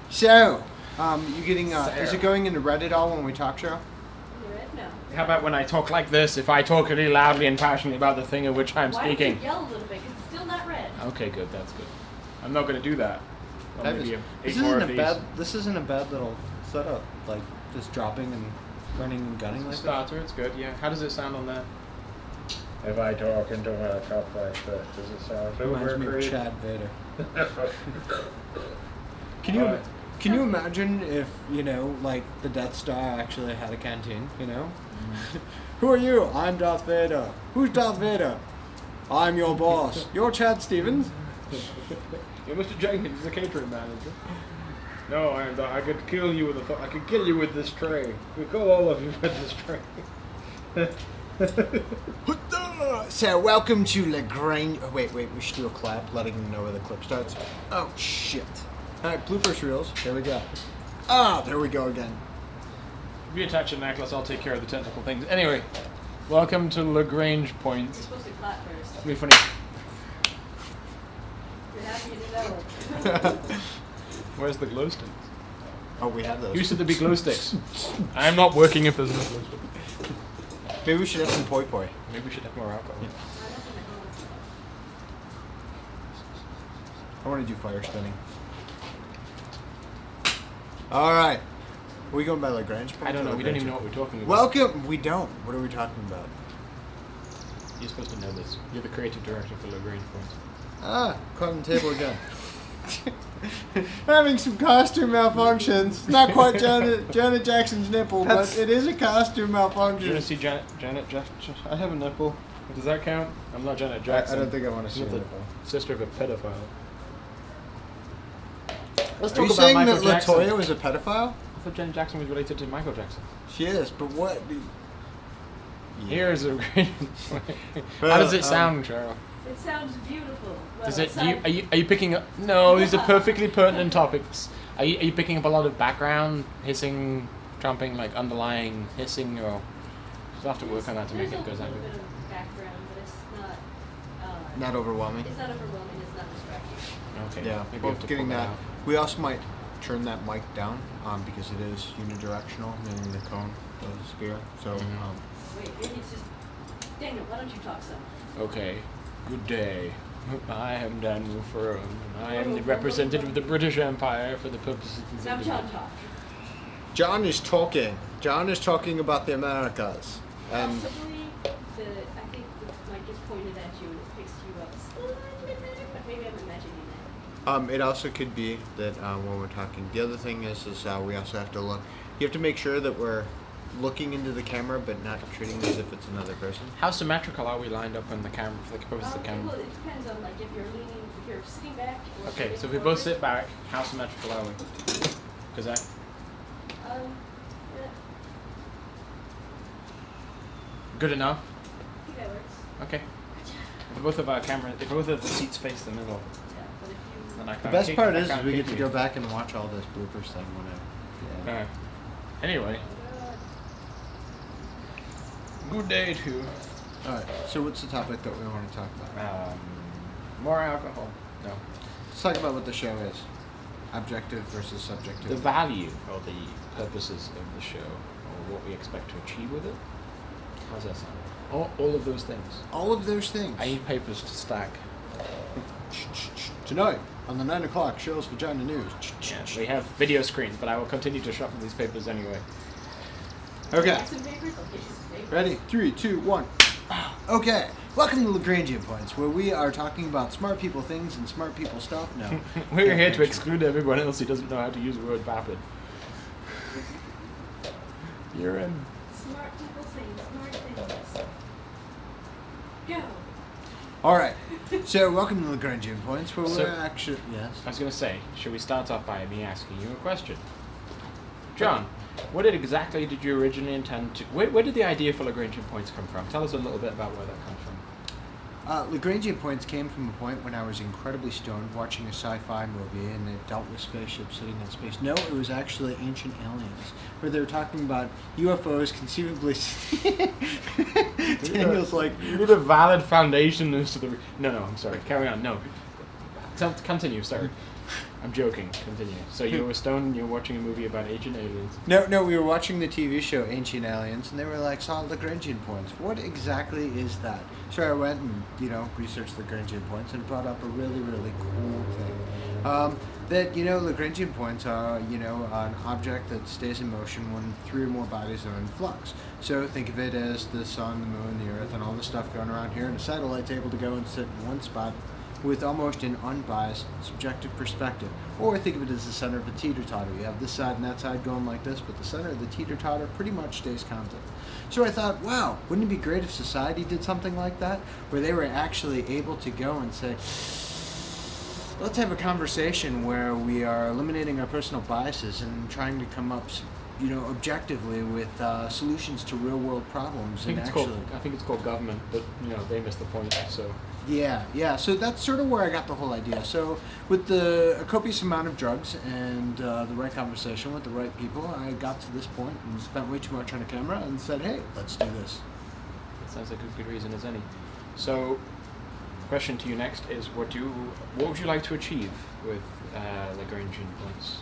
So, you getting, is it going into Reddit all when we talk show? No. How about when I talk like this? If I talk really loudly and passionately about the thing of which I'm Why speaking. don't you yell a little bit? Because it's still not red. Okay, good. That's good. I'm not going to do that. Well, That maybe is- eight more of these. This isn't a bad little setup, like just dropping and running and gunning like that. Starter, it's good. Yeah. How does it sound on that? If I talk into my cup like that, does it sound Reminds me of great? Chad Vader. Can you imagine if, like the Death Star actually had a canteen, Who are you? I'm Darth Vader. Who's Darth Vader? I'm your boss. You're Chad Stevens. You're Mr. Jenkins, the catering manager. No, I could kill you with I could kill you with this tray. We kill all of you with this tray. So, welcome to Lagrange. Oh, wait, we should do a clap, letting them know where the clip starts. Oh, shit. Alright, bloopers reels. There we go. There we go again. If you attach a necklace, I'll take care of the technical things. Anyway, welcome to Lagrange You're Points. supposed to clap first. It'll be funny. You're happy you did that one. Where's the glow sticks? Oh, we have those. Used to be glow sticks. I'm not working if there's no glow sticks. Maybe we should have some poi poi. Maybe we should have more alcohol. I want to do fire spinning. Alright. Are we going by Lagrange points? I don't or know. We don't Lagrange? even know what we're talking about. Welcome. We don't. What are we talking about? You're supposed to know this. You're the creative director for Lagrange Points. Caught on the table again. Having some costume malfunctions. Not quite Janet Jackson's nipple, but it is a costume Do you want malfunction. to see Janet Jackson? I have a nipple. Does that count? I'm not Janet Jackson. I don't think I want to I'm see not a the nipple. sister of a pedophile. Let's Are talk you about saying Michael that Jackson. Latoya was a pedophile? I thought Janet Jackson was related to Michael Jackson. She is, but what? Here's a great. How does it sound, Cheryl? It sounds beautiful. Well, Does it? sounds- Are you picking up? No, these are perfectly pertinent topics. Are you picking up a lot of background hissing, trumping, like underlying hissing, or you'll have to work on that to make it go There's a sound little good? bit of background, but it's not. Not overwhelming. It's not overwhelming. It's not distracting. Okay. Yeah, maybe well, you have to getting pull that. out. We also might turn that mic down because it is unidirectional, meaning the cone of the spear. So, Mhm. Wait, maybe it's just. Daniel, why don't you talk some? Okay. Good day. I am Daniel Furrow, and I am the representative of the British Empire for the purposes of Now, John, talk. John is talking. John is talking about the Americas. And Possibly, I think the mic is pointed at you and it picks you up slightly better, but maybe I'm imagining that. it also could be that when we're talking, the other thing is we also have to look. You have to make sure that we're looking into the camera, but not treating it as if it's another person. How symmetrical are we lined up on the camera for the purpose of the camera? Well, it depends on like if you're leaning, if you're sitting back. Or Okay, sitting so if we both forward. sit back, how symmetrical are we? Because I. Yeah. Good enough? I think that works. Okay. If both of our cameras, if both of the seats face the middle, Yeah, but if you. then I The can't. best part I is can't we get keep to you. go back and watch all this bloopers thing when Alright. Anyway, good day to Alright, so what's the topic that we want to talk about? more alcohol. No. Let's talk about what the show is. Objective versus subjective. The value or the purposes of the show, or what we expect to achieve with it. How's that sound? All of those things. All of those things. I need papers to stack. Tonight on the 9 o'clock Show's Vagina News. Yeah, we have video screens, but I will continue to shuffle these papers anyway. Okay. Some papers? Okay, some papers. Ready? 3, 2, 1. Okay. Welcome to Lagrangian Points, where we are talking about smart people things and smart people stuff. No. We're here to exclude everyone else who doesn't know how to use the word vapid. You're in. Smart people saying smart things. Go. All right. So, welcome to Lagrangian Points, where So- we're actually... Yes. I was going to say, should we start off by me asking you a question? John, what exactly did you originally intend to... Where did the idea for Lagrangian Points come from? Tell us a little bit about where that comes from. Lagrangian Points came from a point when I was incredibly stoned watching a sci-fi movie and it dealt with spaceships sitting in space. No, it was actually Ancient Aliens, where they were talking about UFOs conceivably... Daniel's like... You need a valid foundation as to the... No, I'm sorry. Carry on. No. Continue, sorry. I'm joking. Continue. So you were stoned and you were watching a movie about ancient aliens. No, we were watching the TV show Ancient Aliens, and they were like, saw Lagrangian points. What exactly is that? So I went and, researched Lagrangian points and brought up a really, really cool thing. That, Lagrangian points are, an object that stays in motion when 3 or more bodies are in flux. So think of it as the sun, the moon, the earth, and all the stuff going around here, and a satellite's able to go and sit in one spot with almost an unbiased, subjective perspective. Or think of it as the center of a teeter-totter. You have this side and that side going like this, but the center of the teeter-totter pretty much stays constant. So I thought, wow, wouldn't it be great if society did something like that, where they were actually able to go and say, let's have a conversation where we are eliminating our personal biases and trying to come up, objectively with solutions to real-world problems. I think it's called government, but they missed the point. So Yeah. So that's sort of where I got the whole idea. So with a copious amount of drugs and the right conversation with the right people, I got to this point and spent way too much on a camera and said, hey, let's do this. that sounds like a good reason as any. So, question to you next is: what would you like to achieve with Lagrangian points?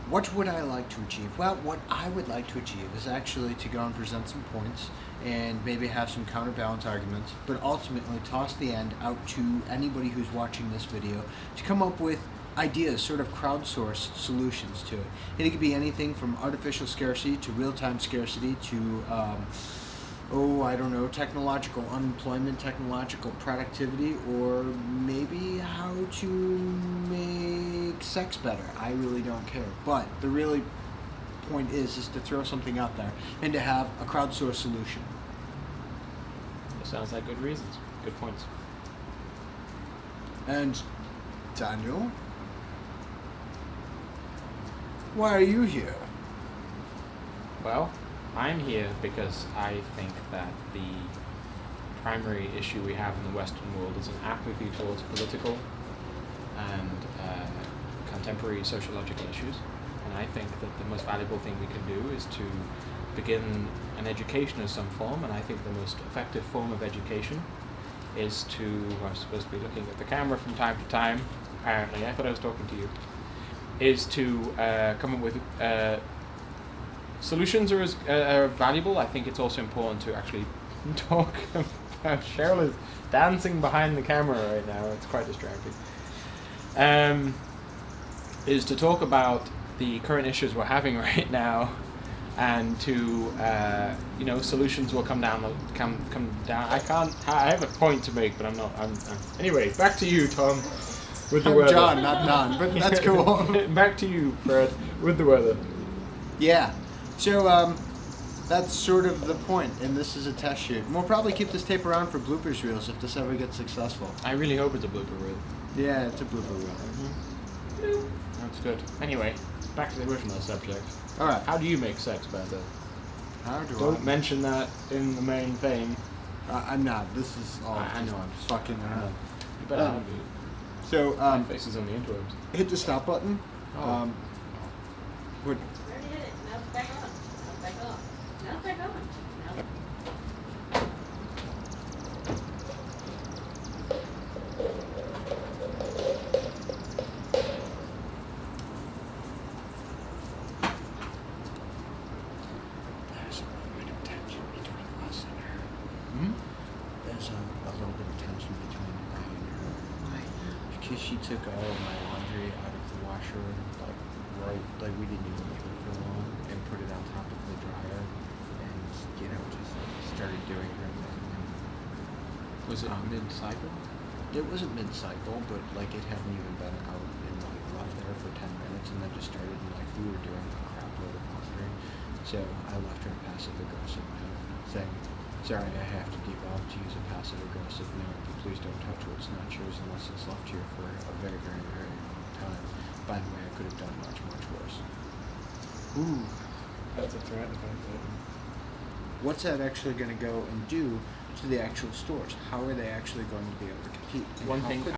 What would I like to achieve? Well, what I would like to achieve is actually to go and present some points and maybe have some counterbalance arguments, but ultimately toss the end out to anybody who's watching this video to come up with ideas, sort of crowdsource solutions to it. And it could be anything from artificial scarcity to real-time scarcity to, technological unemployment, technological productivity, or maybe how to make sex better. I really don't care. But the really point is to throw something out there and to have a crowdsourced solution. That sounds like good reasons. Good points. And Daniel, why are you here? Well, I'm here because I think that the primary issue we have in the Western world is an apathy towards political and contemporary sociological issues. And I think that the most valuable thing we can do is to begin an education of some form, and I think the most effective form of education is to, I'm supposed to be looking at the camera from time to time, apparently, I thought I was talking to you, is to come up with solutions are valuable. I think it's also important to actually talk about, Cheryl is dancing behind the camera right now, it's quite distracting, is to talk about the current issues we're having right now, and to solutions will come down. I have a point to make, but I'm not. Anyway, back to you, Tom, with the I'm weather. John, not Don, but that's cool. Back to you, Fred, with the weather. Yeah. So that's sort of the point, and this is a test shoot. And we'll probably keep this tape around for bloopers reels if this ever gets successful. I really hope it's a blooper reel. Yeah, it's a blooper reel. Mm-hmm. That's good. Anyway, back to the original subject. All right. How do you make sex better? How do Don't mention that in the main thing. I'm not. This is all I know. I'm just fucking around. You better not be. So My face is on the interwebs. hit the stop button. Oh. Would Already did it. Now it's back on. Now it's back on. Now it's back on. Now. there's a little bit of tension between us and her. Hmm? There's a little bit of tension between I and her. Because she took all of my laundry out of the washer and we didn't even leave it for long, and put it on top of the dryer, and just started doing her thing. Was it mid-cycle? It wasn't mid-cycle, but it hadn't even been out and left there for 10 minutes, and then just started and we were doing a crap load of laundry. So I left her in passive-aggressive mode, saying, sorry, I have to devolve to use a passive-aggressive mode, but please don't touch what's not yours unless it's left here for a very, very, very long time. By the way, I could have done much, much worse. Ooh. That's a threat. What's that actually going to go and do to the actual stores? How are they actually going to be able to compete? And One how thing quick